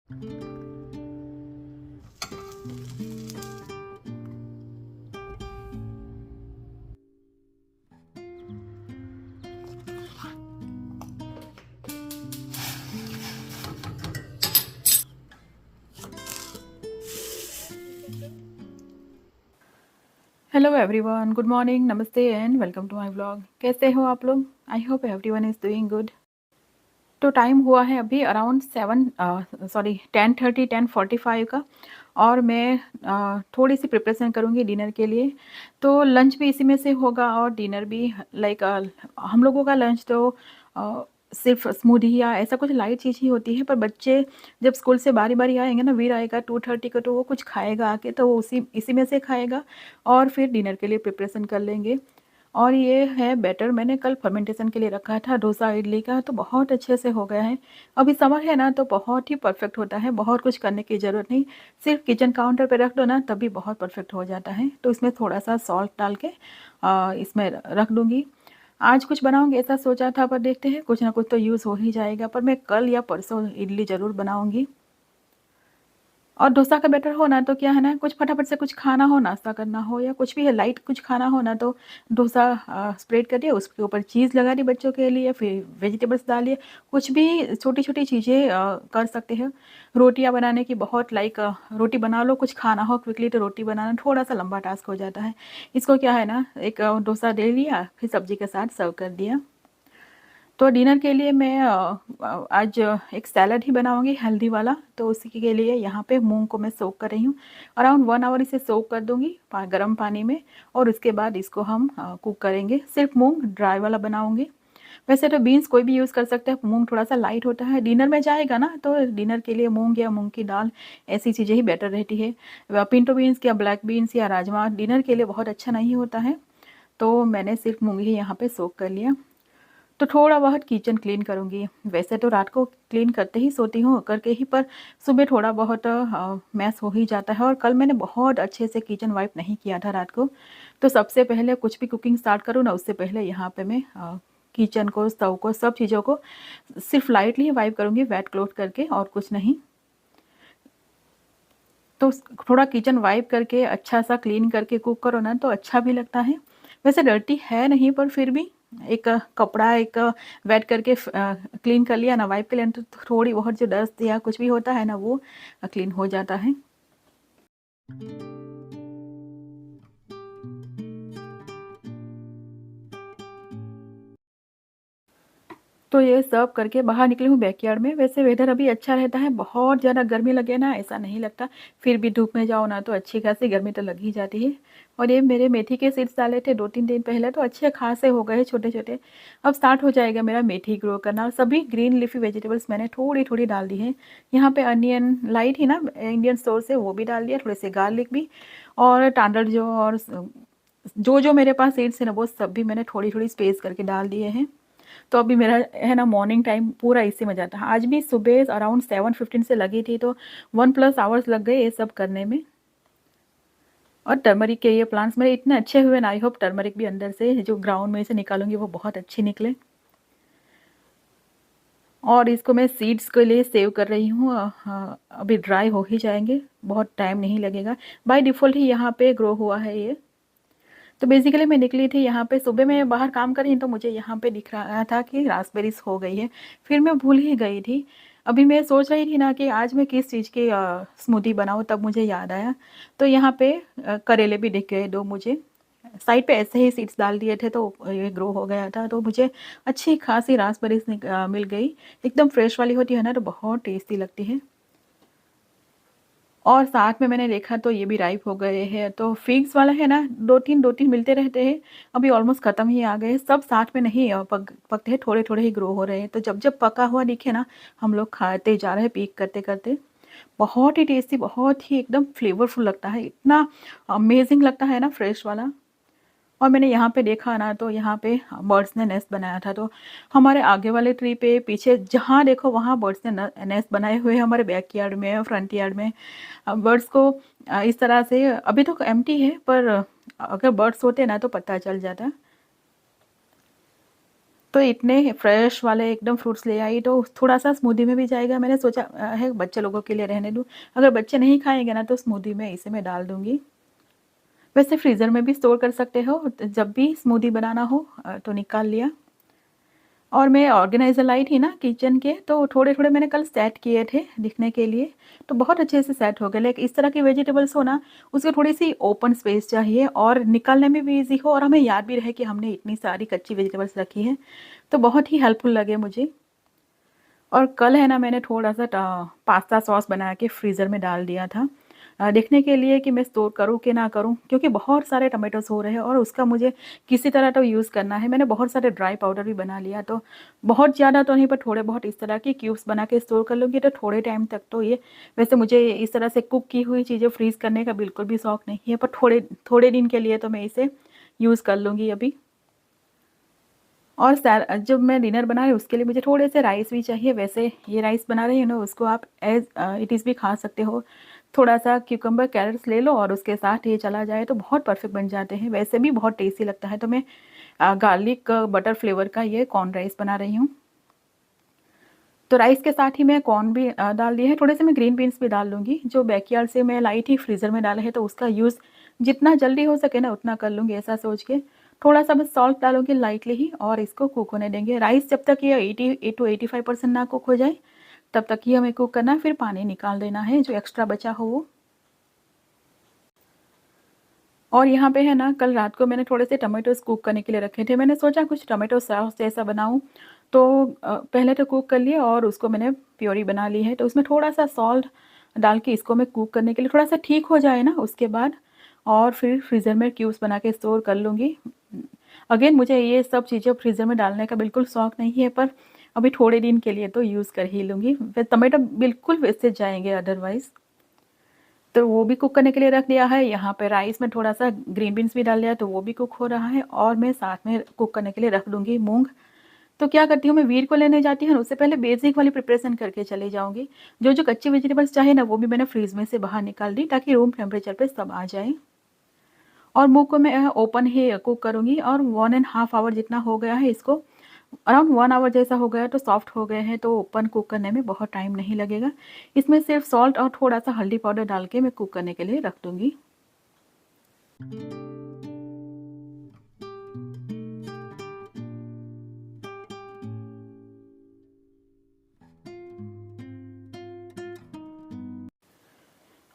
Hello everyone, good morning, नमस्ते and welcome to my blog. कैसे हो आप लोग? I hope everyone is doing good. तो टाइम हुआ है अभी अराउंड 10:45 का, और मैं थोड़ी सी प्रिपरेशन करूँगी डिनर के लिए। तो लंच भी इसी में से होगा और डिनर भी लाइक हम लोगों का लंच तो अ, सिर्फ स्मूदी या ऐसा कुछ लाइट चीज़ ही होती है, पर बच्चे जब स्कूल से बारी बारी आएंगे ना, वीर आएगा 2:30 को, तो वो कुछ खाएगा आके, तो वो उसी इसी में से खाएगा और फिर डिनर के लिए प्रिपरेशन कर लेंगे। और ये है बैटर, मैंने कल फर्मेंटेशन के लिए रखा था डोसा इडली का, तो बहुत अच्छे से हो गया है। अभी समर है ना, तो बहुत ही परफेक्ट होता है, बहुत कुछ करने की ज़रूरत नहीं, सिर्फ किचन काउंटर पे रख दो ना, तभी बहुत परफेक्ट हो जाता है। तो इसमें थोड़ा सा सॉल्ट डाल के इसमें रख दूँगी। आज कुछ बनाऊँगी ऐसा सोचा था, पर देखते हैं, कुछ ना कुछ तो यूज़ हो ही जाएगा। पर मैं कल या परसों इडली ज़रूर बनाऊँगी। और डोसा का बैटर हो ना, तो क्या है ना, कुछ फटाफट से कुछ खाना हो, नाश्ता करना हो या कुछ भी है लाइट कुछ खाना हो ना, तो डोसा स्प्रेड करिए, उसके ऊपर चीज़ लगा दी बच्चों के लिए, फिर वेजिटेबल्स डालिए, कुछ भी छोटी-छोटी चीज़ें कर सकते हैं। रोटियाँ बनाने की बहुत लाइक रोटी बना लो, कुछ खाना हो क्विकली, तो रोटी बनाना थोड़ा-सा लंबा टास्क हो जाता है। इसको क्या है ना, एक डोसा ले लिया, फिर सब्ज़ी के साथ सर्व कर दिया। तो डिनर के लिए मैं आज एक सैलड ही बनाऊंगी हेल्दी वाला, तो उसी के लिए यहाँ पे मूंग को मैं सोक कर रही हूँ। अराउंड 1 आवर इसे सोक कर दूंगी गर्म पानी में, और उसके बाद इसको हम कुक करेंगे। सिर्फ मूंग ड्राई वाला बनाऊंगी। वैसे तो बीन्स कोई भी यूज़ कर सकते हैं, मूंग थोड़ा सा लाइट होता है, डिनर में जाएगा ना, तो डिनर के लिए मूंग या मूंग की दाल ऐसी चीज़ें ही बेटर रहती है। पिंटो बीन्स या ब्लैक बीन्स या राजमा डिनर के लिए बहुत अच्छा नहीं होता है। तो मैंने सिर्फ मूंग ही यहाँ पे सोक कर लिया। तो थोड़ा बहुत किचन क्लीन करूँगी। वैसे तो रात को क्लीन करते ही सोती हूँ करके ही, पर सुबह थोड़ा बहुत मैस हो ही जाता है। और कल मैंने बहुत अच्छे से किचन वाइप नहीं किया था रात को। तो सबसे पहले कुछ भी कुकिंग स्टार्ट करूँ ना, उससे पहले यहाँ पे मैं किचन को, स्टव को, सब चीज़ों को सिर्फ लाइटली वाइप करूँगी, वेट क्लॉथ करके, और कुछ नहीं। तो थोड़ा किचन वाइप करके अच्छा सा क्लीन करके कुक करो ना, तो अच्छा भी लगता है। वैसे डर्टी है नहीं, पर फिर भी एक कपड़ा एक वेट करके क्लीन कर लिया ना, वाइप कर लिया, तो थोड़ी बहुत जो डस्ट या कुछ भी होता है ना, वो क्लीन हो जाता है। तो ये सर्व करके बाहर निकली हूँ बैकयार्ड में। वैसे वेदर अभी अच्छा रहता है, बहुत ज़्यादा गर्मी लगे ना ऐसा नहीं लगता, फिर भी धूप में जाओ ना तो अच्छी खासी गर्मी तो लग ही जाती है। और ये मेरे मेथी के सीड्स डाले थे 2-3 दिन पहले, तो अच्छे खासे हो गए छोटे छोटे। अब स्टार्ट हो जाएगा मेरा मेथी ग्रो करना। और सभी ग्रीन लीफी वेजिटेबल्स मैंने थोड़ी थोड़ी डाल दी है। यहाँ पे अनियन लाइट ही ना, इंडियन स्टोर से, वो भी डाल दिया, थोड़े से गार्लिक भी, और टांडर जो, और जो जो मेरे पास सीड्स है ना, वो सब भी मैंने थोड़ी थोड़ी स्पेस करके डाल दिए हैं। तो अभी मेरा है ना मॉर्निंग टाइम पूरा इसी में जाता है। आज भी सुबह अराउंड 7:15 से लगी थी, तो 1+ आवर्स लग गए ये सब करने में। और टर्मरिक के ये प्लांट्स मेरे इतने अच्छे हुए ना, आई होप टर्मरिक भी अंदर से जो ग्राउंड में से निकालूंगी वो बहुत अच्छी निकले। और इसको मैं सीड्स के लिए सेव कर रही हूँ। अभी ड्राई हो ही जाएंगे, बहुत टाइम नहीं लगेगा। बाय डिफ़ॉल्ट ही यहाँ पे ग्रो हुआ है ये। तो बेसिकली मैं निकली थी यहाँ पे, सुबह मैं बाहर काम कर रही तो मुझे यहाँ पे दिख रहा था कि रास्पबेरीज हो गई है, फिर मैं भूल ही गई थी। अभी मैं सोच रही थी ना कि आज मैं किस चीज़ की स्मूदी बनाऊँ, तब मुझे याद आया। तो यहाँ पे करेले भी दिख गए 2 मुझे। साइड पे ऐसे ही सीड्स डाल दिए थे, तो ये ग्रो हो गया था, तो मुझे अच्छी खासी रास्पबेरीज मिल गई। एकदम फ्रेश वाली होती है ना, तो बहुत टेस्टी लगती है। और साथ में मैंने देखा तो ये भी राइप हो गए हैं। तो फिग्स वाला है ना, दो तीन मिलते रहते हैं, अभी ऑलमोस्ट ख़त्म ही आ गए। सब साथ में नहीं पकते हैं, थोड़े थोड़े ही ग्रो हो रहे हैं। तो जब जब पका हुआ दिखे ना, हम लोग खाते जा रहे हैं पीक करते करते। बहुत ही टेस्टी, बहुत ही एकदम फ्लेवरफुल लगता है, इतना अमेजिंग लगता है ना फ्रेश वाला। और मैंने यहाँ पे देखा ना, तो यहाँ पे बर्ड्स ने नेस्ट बनाया था। तो हमारे आगे वाले ट्री पे, पीछे जहाँ देखो वहाँ बर्ड्स ने नेस्ट बनाए हुए हैं, हमारे बैक यार्ड में, फ्रंट यार्ड में। बर्ड्स को इस तरह से, अभी तो एम्प्टी है, पर अगर बर्ड्स होते ना तो पता चल जाता। तो इतने फ्रेश वाले एकदम फ्रूट्स ले आई, तो थोड़ा-सा स्मूदी में भी जाएगा। मैंने सोचा है बच्चे लोगों के लिए रहने दूँ, अगर बच्चे नहीं खाएँगे ना तो स्मूदी में इसे मैं डाल दूँगी। वैसे फ्रीज़र में भी स्टोर कर सकते हो, जब भी स्मूदी बनाना हो तो निकाल लिया। और मैं ऑर्गेनाइज़र लाई थी ना किचन के, तो थोड़े-थोड़े मैंने कल सेट किए थे दिखने के लिए, तो बहुत अच्छे से सेट हो गए। लाइक इस तरह की वेजिटेबल्स हो ना, उसको थोड़ी-सी ओपन स्पेस चाहिए और निकालने में भी ईज़ी हो और हमें याद भी रहे कि हमने इतनी सारी कच्ची वेजिटेबल्स रखी हैं, तो बहुत ही हेल्पफुल लगे मुझे। और कल है ना मैंने थोड़ा-सा पास्ता सॉस बना के फ्रीज़र में डाल दिया था, देखने के लिए कि मैं स्टोर करूँ कि ना करूँ, क्योंकि बहुत सारे टोमेटोज़ हो रहे हैं और उसका मुझे किसी तरह तो यूज़ करना है। मैंने बहुत सारे ड्राई पाउडर भी बना लिया, तो बहुत ज़्यादा तो नहीं पर थोड़े बहुत इस तरह के क्यूब्स बना के स्टोर कर लूँगी तो थोड़े टाइम तक तो ये। वैसे मुझे इस तरह से कुक की हुई चीज़ें फ्रीज़ करने का बिल्कुल भी शौक नहीं है, पर थोड़े थोड़े दिन के लिए तो मैं इसे यूज़ कर लूँगी अभी। और जब मैं डिनर बना रही हूँ उसके लिए मुझे थोड़े से राइस भी चाहिए। वैसे ये राइस बना रही हूँ ना, उसको आप एज़ इट इज़ भी खा सकते हो। थोड़ा-सा क्यूकम्बर, कैरट्स ले लो और उसके साथ ये चला जाए तो बहुत परफेक्ट बन जाते हैं। वैसे भी बहुत टेस्टी लगता है, तो मैं गार्लिक बटर फ्लेवर का ये कॉर्न राइस बना रही हूँ। तो राइस के साथ ही मैं कॉर्न भी डाल दिए हैं, थोड़े से मैं ग्रीन बीन्स भी डाल लूँगी। जो बैकयार्ड से मैं लाई थी फ्रीज़र में डाला है, तो उसका यूज़ जितना जल्दी हो सके ना उतना कर लूँगी, ऐसा सोच के। थोड़ा-सा बस सॉल्ट डालूँगी लाइटली ही और इसको कुक होने देंगे। राइस जब तक ये 80 टू 85% ना कुक हो जाए, तब तक ही हमें कुक करना है, फिर पानी निकाल देना है जो एक्स्ट्रा बचा हो वो। और यहाँ पे है ना, कल रात को मैंने थोड़े से टोमेटोज़ कुक करने के लिए रखे थे। मैंने सोचा कुछ टोमेटो सॉस जैसा बनाऊँ, तो पहले तो कुक कर लिए और उसको मैंने प्योरी बना ली है। तो उसमें थोड़ा-सा सॉल्ट डाल के इसको मैं कुक करने के लिए, थोड़ा-सा ठीक हो जाए ना उसके बाद, और फिर फ्रीज़र में क्यूब्स बना के स्टोर कर लूँगी। अगेन मुझे ये सब चीज़ें फ्रीज़र में डालने का बिल्कुल शौक नहीं है, पर अभी थोड़े दिन के लिए तो यूज़ कर ही लूँगी। फिर टोमेटो बिल्कुल वेस्टेज जाएँगे अदरवाइज़। तो वो भी कुक करने के लिए रख दिया है। यहाँ पे राइस में थोड़ा-सा ग्रीन बीन्स भी डाल दिया है, तो वो भी कुक हो रहा है और मैं साथ में कुक करने के लिए रख दूँगी मूँग। तो क्या करती हूँ, मैं वीर को लेने जाती हूँ, उससे पहले बेसिक वाली प्रिपरेशन करके चली जाऊँगी। जो-जो कच्ची वेजिटेबल्स चाहे ना, वो भी मैंने फ्रीज़ में से बाहर निकाल दी ताकि रूम टेम्परेचर पे सब आ जाए। और मूँग को मैं ओपन ही कुक करूँगी और 1 एंड हाफ आवर जितना हो गया है इसको, अराउंड 1 आवर जैसा हो गया है, तो सॉफ्ट हो गए हैं, तो ओपन कुक करने में बहुत टाइम नहीं लगेगा। इसमें सिर्फ सॉल्ट और थोड़ा-सा हल्दी पाउडर डाल के मैं कुक करने के लिए रख दूँगी।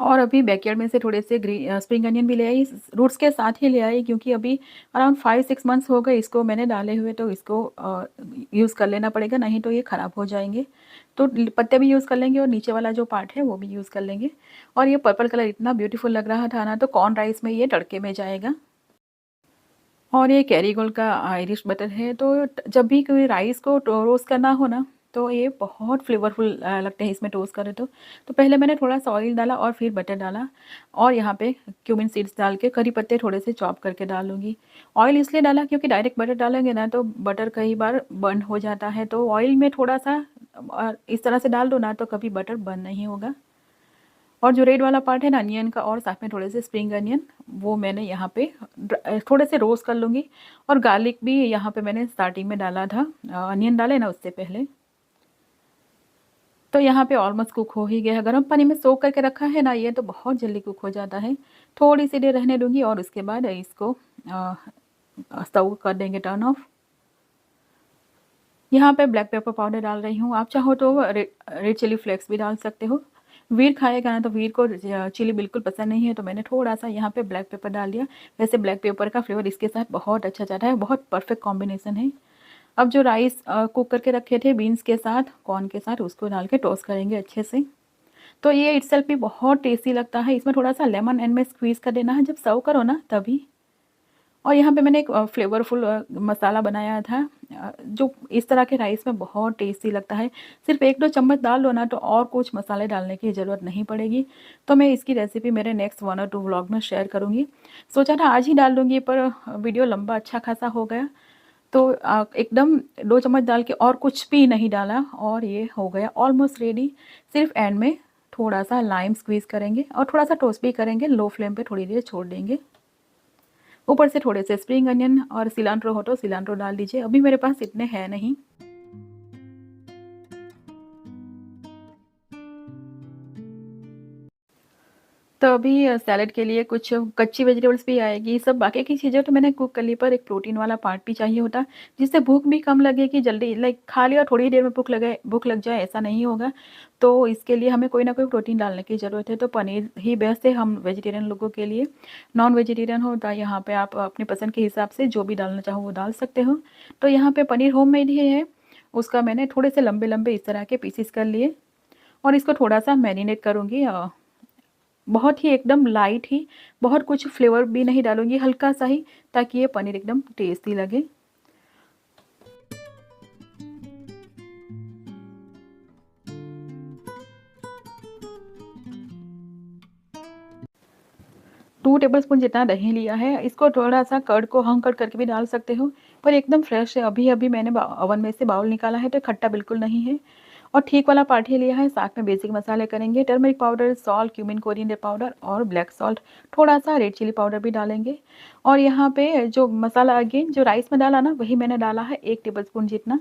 और अभी बैकयार्ड में से थोड़े से स्प्रिंग अनियन भी ले आई, रूट्स के साथ ही ले आई, क्योंकि अभी अराउंड 5-6 मंथ्स हो गए इसको मैंने डाले हुए, तो इसको यूज़ कर लेना पड़ेगा, नहीं तो ये ख़राब हो जाएँगे। तो पत्ते भी यूज़ कर लेंगे और नीचे वाला जो पार्ट है वो भी यूज़ कर लेंगे। और ये पर्पल कलर इतना ब्यूटीफुल लग रहा था ना, तो कॉर्न राइस में ये तड़के में जाएगा। और ये कैरीगोल्ड का आयरिश बटर है, तो जब भी कोई राइस को रोस्ट करना हो ना, तो ये बहुत फ्लेवरफुल लगते हैं इसमें टोस्ट करें तो। तो पहले मैंने थोड़ा-सा ऑयल डाला और फिर बटर डाला और यहाँ पे क्यूमिन सीड्स डाल के करी पत्ते थोड़े से चॉप करके डालूँगी। ऑयल इसलिए डाला क्योंकि डायरेक्ट बटर डालेंगे ना तो बटर कई बार बर्न हो जाता है, तो ऑयल में थोड़ा-सा इस तरह से डाल दो ना, तो कभी बटर बर्न नहीं होगा। और जो रेड वाला पार्ट है ना अनियन का, और साथ में थोड़े से स्प्रिंग अनियन, वो मैंने यहाँ पे थोड़े से रोस्ट कर लूँगी। और गार्लिक भी यहाँ पे मैंने स्टार्टिंग में डाला था, अनियन डाले ना उससे पहले। तो यहाँ पे ऑलमोस्ट कुक हो ही गया है। गर्म पानी में सोक करके रखा है ना ये, तो बहुत जल्दी कुक हो जाता है। थोड़ी सी देर रहने दूँगी और उसके बाद इसको स्टव कर देंगे टर्न ऑफ। यहाँ पे ब्लैक पेपर पाउडर डाल रही हूँ, आप चाहो तो रेड चिली फ्लेक्स भी डाल सकते हो। वीर खाएगा ना, तो वीर को चिली बिल्कुल पसंद नहीं है, तो मैंने थोड़ा-सा यहाँ पे ब्लैक पेपर डाल दिया। वैसे ब्लैक पेपर का फ्लेवर इसके साथ बहुत अच्छा जाता है, बहुत परफेक्ट कॉम्बिनेशन है। अब जो राइस कुक करके रखे थे बीन्स के साथ, कॉर्न के साथ, उसको डाल के टोस्ट करेंगे अच्छे से। तो ये इटसेल्फ भी बहुत टेस्टी लगता है। इसमें थोड़ा-सा लेमन एंड में स्क्वीज़ कर देना है जब सर्व करो ना तभी। और यहाँ पे मैंने एक फ्लेवरफुल मसाला बनाया था, जो इस तरह के राइस में बहुत टेस्टी लगता है। सिर्फ 1-2 चम्मच डाल लो ना, तो और कुछ मसाले डालने की ज़रूरत नहीं पड़ेगी। तो मैं इसकी रेसिपी मेरे नेक्स्ट 1 और 2 व्लॉग में शेयर करूँगी। सोचा था आज ही डाल दूँगी, पर वीडियो लंबा अच्छा खासा हो गया, तो एकदम 2 चम्मच डाल के और कुछ भी नहीं डाला और ये हो गया ऑलमोस्ट रेडी। सिर्फ एंड में थोड़ा-सा लाइम स्क्वीज़ करेंगे और थोड़ा-सा टोस्ट भी करेंगे, लो फ्लेम पे थोड़ी देर छोड़ देंगे। ऊपर से थोड़े से स्प्रिंग अनियन और सिलांट्रो हो तो सिलांट्रो डाल दीजिए। अभी मेरे पास इतने हैं नहीं। तो अभी सैलेड के लिए कुछ कच्ची वेजिटेबल्स भी आएगी, सब बाकी की चीज़ें तो मैंने कुक कर ली, पर एक प्रोटीन वाला पार्ट भी चाहिए होता, जिससे भूख भी कम लगेगी, जल्दी लाइक खा लिया थोड़ी देर में भूख लग जाए ऐसा नहीं होगा। तो इसके लिए हमें कोई ना कोई प्रोटीन डालने की ज़रूरत है, तो पनीर ही बेस्ट है हम वेजिटेरियन लोगों के लिए। नॉन वेजिटेरियन हो तो यहाँ पे आप अपनी पसंद के हिसाब से जो भी डालना चाहो वो डाल सकते हो। तो यहाँ पे पनीर होममेड ही है, उसका मैंने थोड़े से लंबे लंबे इस तरह के पीसेस कर लिए और इसको थोड़ा सा मैरिनेट करूँगी। बहुत ही एकदम लाइट ही, बहुत कुछ फ्लेवर भी नहीं डालूंगी, हल्का सा ही, ताकि ये पनीर एकदम टेस्टी लगे। टू टेबलस्पून जितना दही लिया है, इसको थोड़ा सा कर्ड को हम कर्ड करके भी डाल सकते हो, पर एकदम फ्रेश है, अभी अभी मैंने ओवन में से बाउल निकाला है, तो खट्टा बिल्कुल नहीं है। और ठीक वाला पार्ट ही लिया है। साथ में बेसिक मसाले करेंगे, turmeric powder, salt, cumin, coriander powder और ब्लैक सॉल्ट, थोड़ा सा रेड चिली पाउडर भी डालेंगे। और यहाँ पे जो मसाला अगेन जो राइस में डाला ना, वही मैंने डाला है 1 टेबलस्पून जितना।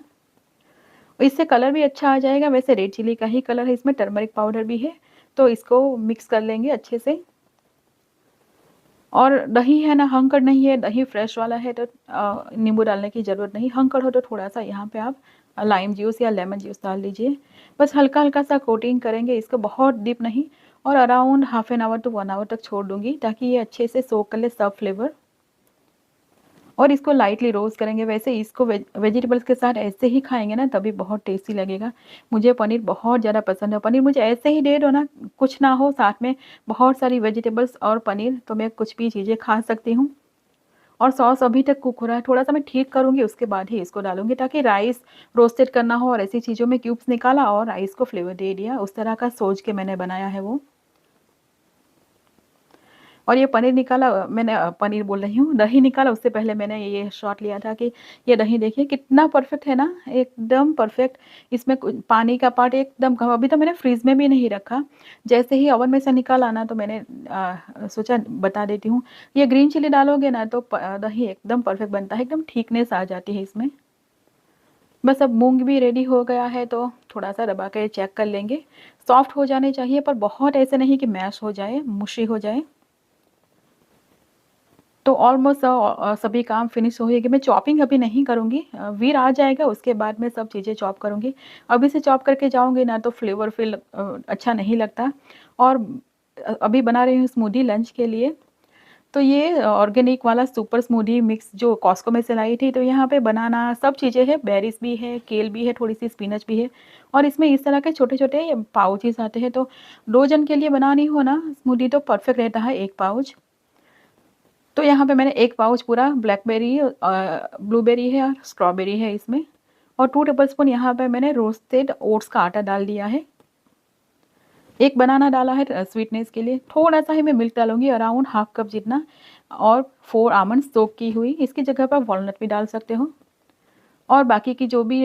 इससे कलर भी अच्छा आ जाएगा, वैसे रेड चिली का ही कलर है, इसमें टर्मरिक पाउडर भी है। तो इसको मिक्स कर लेंगे अच्छे से। और दही है ना, हंकड़ नहीं है, दही फ्रेश वाला है, तो नींबू डालने की ज़रूरत नहीं। हंकड़ हो तो थोड़ा सा यहाँ पे आप लाइम जूस या लेमन जूस डाल दीजिए। बस हल्का हल्का सा कोटिंग करेंगे इसको, बहुत डीप नहीं। और around half an hour to 1 hour तक छोड़ दूंगी, ताकि ये अच्छे से सोक कर ले सब फ्लेवर। और इसको लाइटली रोस्ट करेंगे। वैसे इसको वेजिटेबल्स के साथ ऐसे ही खाएंगे ना, तभी बहुत टेस्टी लगेगा। मुझे पनीर बहुत ज़्यादा पसंद है, पनीर मुझे ऐसे ही दे दो ना, कुछ ना हो साथ में, बहुत सारी वेजिटेबल्स और पनीर, तो मैं कुछ भी चीज़ें खा सकती हूँ। और सॉस अभी तक कुक हो रहा है, थोड़ा सा मैं ठीक करूँगी, उसके बाद ही इसको डालूंगी, ताकि राइस रोस्टेड करना हो और ऐसी चीज़ों में क्यूब्स निकाला और राइस को फ्लेवर दे दिया, उस तरह का सोच के मैंने बनाया है वो। और ये पनीर निकाला मैंने, पनीर बोल रही हूँ, दही निकाला उससे पहले मैंने ये शॉट लिया था कि ये दही देखिए कितना परफेक्ट है ना, एकदम परफेक्ट। इसमें पानी का पार्ट एकदम कम, अभी तो मैंने फ्रीज में भी नहीं रखा, जैसे ही ओवन में से निकाला ना, तो मैंने सोचा बता देती हूँ। ये ग्रीन चिली डालोगे ना, तो दही एकदम परफेक्ट बनता है, एकदम ठीकनेस आ जाती है इसमें। बस अब मूंग भी रेडी हो गया है, तो थोड़ा सा दबा के चेक कर लेंगे। सॉफ्ट हो जाने चाहिए, पर बहुत ऐसे नहीं कि मैश हो जाए, मुशी हो जाए। तो ऑलमोस्ट सभी काम फिनिश हो गए। मैं चॉपिंग अभी नहीं करूँगी, वीर आ जाएगा उसके बाद मैं सब चीज़ें चॉप करूँगी। अभी से चॉप करके जाऊँगी ना, तो फ्लेवर फील अच्छा नहीं लगता। और अभी बना रही हूँ स्मूदी लंच के लिए। तो ये ऑर्गेनिक वाला सुपर स्मूदी मिक्स जो कॉस्को में से लाई थी, तो यहाँ पे बनाना सब चीज़ें हैं, बेरीज भी है, केल भी है, थोड़ी सी स्पिनच भी है। और इसमें इस तरह के छोटे छोटे पाउचेस आते हैं, तो 2 जन के लिए बनानी हो ना स्मूदी, तो परफेक्ट रहता है 1 पाउच। तो यहाँ पे मैंने 1 पाउच पूरा ब्लैकबेरी, ब्लूबेरी है और स्ट्रॉबेरी है इसमें। और 2 टेबलस्पून यहाँ पे मैंने रोस्टेड ओट्स का आटा डाल दिया है। 1 बनाना डाला है स्वीटनेस के लिए, थोड़ा सा ही मैं मिल्क डालूंगी, अराउंड हाफ कप जितना। और 4 आमंड सोक की हुई, इसकी जगह पर वॉलनट भी डाल सकते हो। और बाकी की जो भी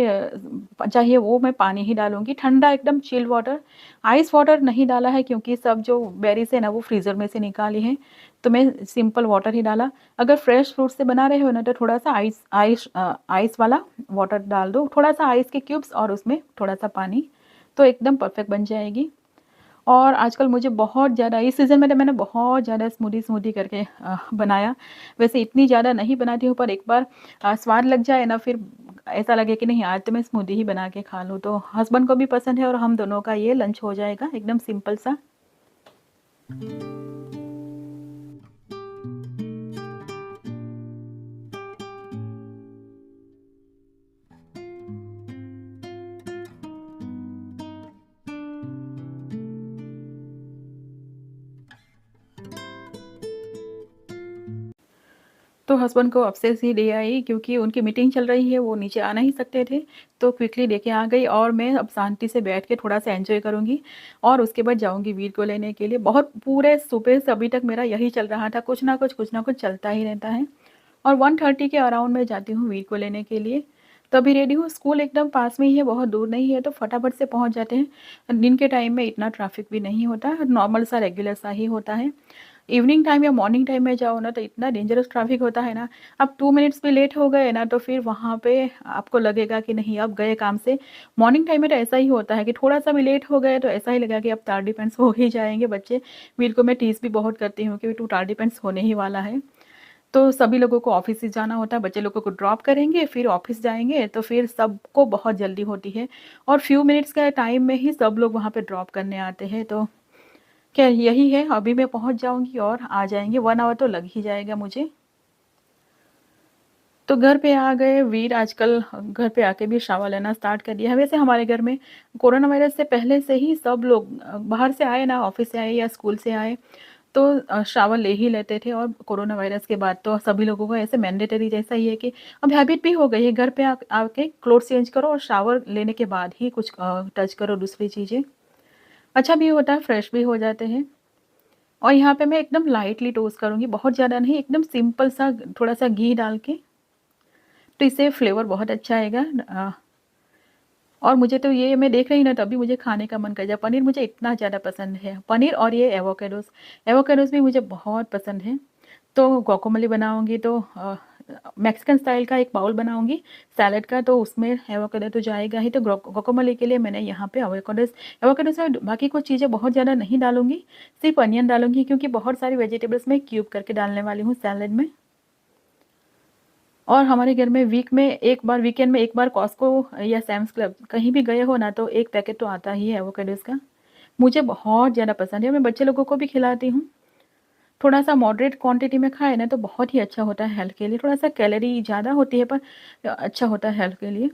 चाहिए वो मैं पानी ही डालूंगी, ठंडा एकदम चिल्ड वाटर। आइस वाटर नहीं डाला है, क्योंकि सब जो बेरीज है ना वो फ्रीज़र में से निकाली है, तो मैं सिंपल वाटर ही डाला। अगर फ्रेश फ्रूट से बना रहे हो ना, तो थोड़ा सा आइस वाला वाटर डाल दो, थोड़ा सा आइस के क्यूब्स और उसमें थोड़ा सा पानी, तो एकदम परफेक्ट बन जाएगी। और आजकल मुझे बहुत ज़्यादा इस सीज़न में तो मैंने बहुत ज़्यादा स्मूदी करके बनाया। वैसे इतनी ज़्यादा नहीं बनाती हूँ, पर एक बार स्वाद लग जाए ना, फिर ऐसा लगे कि नहीं आज तो मैं स्मूदी ही बना के खा लूँ, तो हस्बैंड को भी पसंद है और हम दोनों का ये लंच हो जाएगा एकदम सिंपल सा। तो हस्बैंड को अफ़सोस ही दे आई, क्योंकि उनकी मीटिंग चल रही है, वो नीचे आ नहीं सकते थे। तो क्विकली लेके आ गई, और मैं अब शांति से बैठ के थोड़ा सा एंजॉय करूँगी। और उसके बाद जाऊँगी वीर को लेने के लिए। बहुत पूरे सुबह से अभी तक मेरा यही चल रहा था, कुछ ना कुछ चलता ही रहता है। और 1:30 के अराउंड में जाती हूँ वीर को लेने के लिए। तभी रेडी हूँ, स्कूल एकदम पास में ही है, बहुत दूर नहीं है, तो फटाफट से पहुँच जाते हैं। दिन के टाइम में इतना ट्रैफिक भी नहीं होता, नॉर्मल सा रेगुलर सा ही होता है। इवनिंग टाइम या मॉर्निंग टाइम में जाओ ना तो इतना डेंजरस ट्रैफिक होता है ना, आप 2 मिनट्स भी लेट हो गए ना तो फिर वहाँ पे आपको लगेगा कि नहीं अब गए काम से। मॉर्निंग टाइम में तो ऐसा ही होता है कि थोड़ा-सा भी लेट हो गए तो ऐसा ही लगेगा कि अब टार्डीपेंट्स हो ही जाएँगे बच्चे। वीर को मैं टीज़ भी बहुत करती हूँ कि तू टार्डीपेंट्स होने ही वाला है। तो सभी लोगों को ऑफ़िस ही जाना होता है, बच्चे लोगों को ड्रॉप करेंगे, फिर ऑफ़िस जाएँगे, तो फिर सबको बहुत जल्दी होती है और फ्यू मिनट्स का टाइम में ही सब लोग वहाँ पे ड्रॉप करने आते हैं। तो खैर यही है, अभी मैं पहुँच जाऊँगी और आ जाएँगे, 1 आवर तो लग ही जाएगा मुझे। तो घर पे आ गए, वीर आजकल घर पे आके भी शावर लेना स्टार्ट कर दिया है। वैसे हमारे घर में कोरोना वायरस से पहले से ही सब लोग बाहर से आए ना, ऑफ़िस से आए या स्कूल से आए, तो शावर ले ही लेते थे और कोरोना वायरस के बाद तो सभी लोगों को ऐसे मैंडेटरी जैसा ही है कि अब हैबिट भी हो गई है, घर पे आके क्लोथ्स चेंज करो और शावर लेने के बाद ही कुछ टच करो दूसरी चीज़ें। अच्छा भी होता है, फ्रेश भी हो जाते हैं। और यहाँ पे मैं एकदम लाइटली टोस्ट करूँगी, बहुत ज़्यादा नहीं, एकदम सिंपल सा थोड़ा-सा घी डाल के, तो इससे फ्लेवर बहुत अच्छा आएगा। और मुझे तो ये मैं देख रही ना तभी मुझे खाने का मन कर जाए। पनीर मुझे इतना ज़्यादा पसंद है, पनीर और ये एवोकाडोज़, एवोकाडोज़ भी मुझे बहुत पसंद है। तो गुआकामोले बनाऊँगी तो मैक्सिकन स्टाइल का एक बाउल बनाऊँगी सैलेड का, तो उसमें एवोकाडो तो जाएगा ही। तो गुआकामोले के लिए मैंने यहाँ पे एवोकाडोज़ एवोकाडोज़ में बाकी कुछ चीज़ें बहुत ज़्यादा नहीं डालूँगी, सिर्फ़ अनियन डालूँगी क्योंकि बहुत सारी वेजिटेबल्स मैं क्यूब करके डालने वाली हूँ सैलेड में। और हमारे घर में वीकेंड में एक बार कॉस्को या सैम्स क्लब कहीं भी गए हो ना तो एक पैकेट तो आता ही है एवोकाडोज़ का। मुझे बहुत ज़्यादा पसंद है और मैं बच्चे लोगों को भी खिलाती हूँ। थोड़ा-सा मॉडरेट क्वांटिटी में खाएँ ना तो बहुत ही अच्छा होता है हेल्थ के लिए। थोड़ा-सा कैलोरी ज़्यादा होती है पर अच्छा होता है हेल्थ के लिए।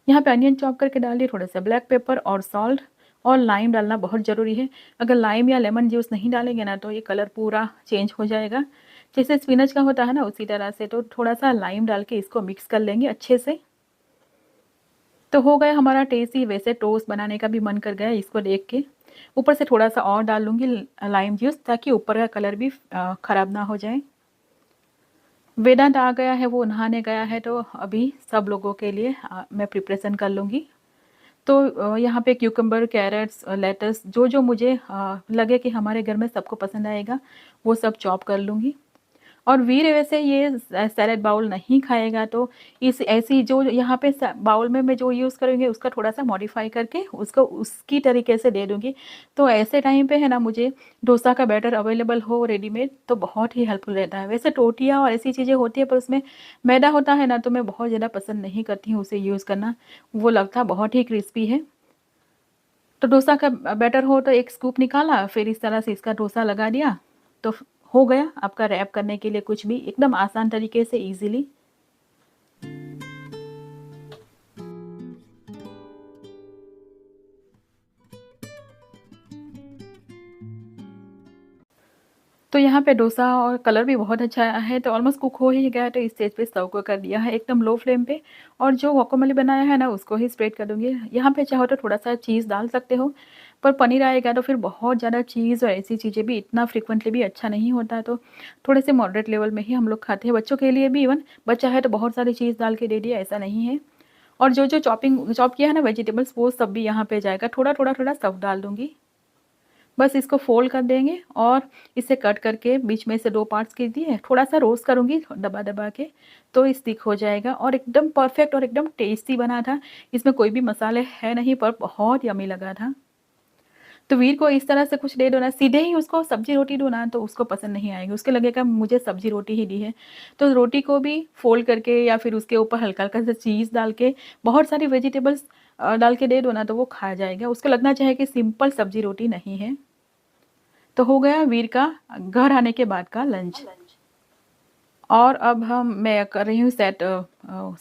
यहाँ पे अनियन चॉप करके डाल दिए, थोड़ा-सा ब्लैक पेपर और सॉल्ट और लाइम डालना बहुत ज़रूरी है। अगर लाइम या लेमन जूस नहीं डालेंगे ना तो ये कलर पूरा चेंज हो जाएगा। जैसे स्पिनच का होता है ना उसी तरह से, तो थोड़ा-सा लाइम डाल के इसको मिक्स कर लेंगे अच्छे से। तो हो गया हमारा टेस्टी। वैसे टोस्ट बनाने का भी मन कर गया इसको देख के। ऊपर से थोड़ा-सा और डाल लूँगी लाइम जूस ताकि ऊपर का कलर भी ख़राब ना हो जाए। वेदांत आ गया है, वो नहाने गया है तो अभी सब लोगों के लिए मैं प्रिपरेशन कर लूँगी। तो यहाँ पे क्यूकम्बर, कैरेट्स, लेटस जो-जो मुझे लगे कि हमारे घर में सबको पसंद आएगा, वो सब चॉप कर लूँगी। और वीर वैसे ये सैलेड बाउल नहीं खाएगा तो इस ऐसी जो यहाँ पे बाउल में मैं जो यूज़ करूँगी उसका थोड़ा-सा मॉडिफ़ाई करके उसको उसकी तरीके से दे दूँगी। तो ऐसे टाइम पे है ना मुझे डोसा का बैटर अवेलेबल हो रेडीमेड तो बहुत ही हेल्पफुल रहता है। वैसे टोटियाँ और ऐसी चीज़ें होती है पर उसमें मैदा होता है ना तो मैं बहुत ज़्यादा पसंद नहीं करती हूँ उसे यूज़ करना। वो लगता बहुत ही क्रिस्पी है। तो डोसा का बैटर हो तो एक स्कूप निकाला, फिर इस तरह से इसका डोसा लगा दिया, तो हो गया आपका रैप करने के लिए कुछ भी एकदम आसान तरीके से ईज़िली। तो यहाँ पे डोसा और कलर भी बहुत अच्छा आया है, तो ऑलमोस्ट कुक हो ही गया है, तो इस स्टेज पे सर्व को कर दिया है एकदम लो फ्लेम पे और जो गुआकामोले बनाया है ना, उसको ही स्प्रेड कर दूँगी। यहाँ पे चाहो तो थोड़ा-सा चीज़ डाल सकते हो, पर पनीर आएगा तो फिर बहुत ज़्यादा चीज़ और ऐसी चीज़ें भी इतना फ्रीक्वेंटली भी अच्छा नहीं होता है, तो थोड़े से मॉडरेट लेवल में ही हम लोग खाते हैं। बच्चों के लिए भी इवन बच्चा है तो बहुत सारी चीज़ डाल के दे दिया, ऐसा नहीं है। और जो-जो चॉप किया है ना वेजिटेबल्स वो सब भी यहाँ पे जाएगा, थोड़ा-थोड़ा सब डाल दूँगी। बस इसको फ़ोल्ड कर देंगे और इसे कट करके बीच में से 2 पार्ट्स कर दिए, थोड़ा-सा रोस्ट करूँगी दबा-दबा के, तो स्टिक हो जाएगा और एकदम परफेक्ट और एकदम टेस्टी बना था। इसमें कोई भी मसाले है नहीं पर बहुत यम्मी लगा था। तो वीर को इस तरह से कुछ दे दो ना, सीधे ही उसको सब्ज़ी-रोटी दो ना तो उसको पसंद नहीं आएगी, उसको लगेगा मुझे सब्ज़ी-रोटी ही दी है। तो रोटी को भी फ़ोल्ड करके या फिर उसके ऊपर हल्का-हल्का सा चीज़ डाल के, बहुत सारी वेजिटेबल्स डाल के दे दो ना तो वो खा जाएगा, उसको लगना चाहिए कि सिंपल सब्ज़ी-रोटी नहीं है। तो हो गया वीर का घर आने के बाद का लंच। और अब मैं कर रही हूँ सेट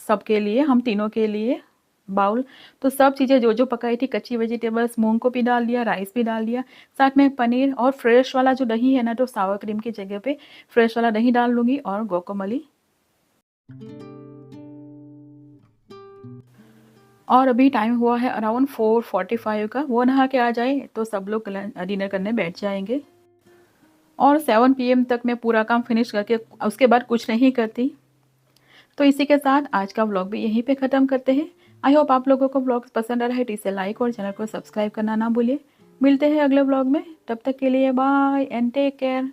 सबके लिए, हम तीनों के लिए बाउल। तो सब चीज़ें जो-जो पकाई थी, कच्ची वेजिटेबल्स, मूँग को भी डाल दिया, राइस भी डाल दिया, साथ में पनीर और फ्रेश वाला जो दही है ना, तो सावर क्रीम की जगह पे फ्रेश वाला दही डाल लूँगी और गुआकामोले। और अभी टाइम हुआ है अराउंड 4:45 का, वो नहा के आ जाए तो सब लोग डिनर करने बैठ जाएँगे। और 7 पीएम तक मैं पूरा काम फिनिश करके उसके बाद कुछ नहीं करती। तो इसी के साथ आज का व्लॉग भी यहीं पे ख़त्म करते हैं। आई होप आप लोगों को व्लॉग पसंद आ रहा है तो इसे लाइक और चैनल को सब्सक्राइब करना ना भूलिए। मिलते हैं अगले व्लॉग में, तब तक के लिए बाय एंड टेक केयर।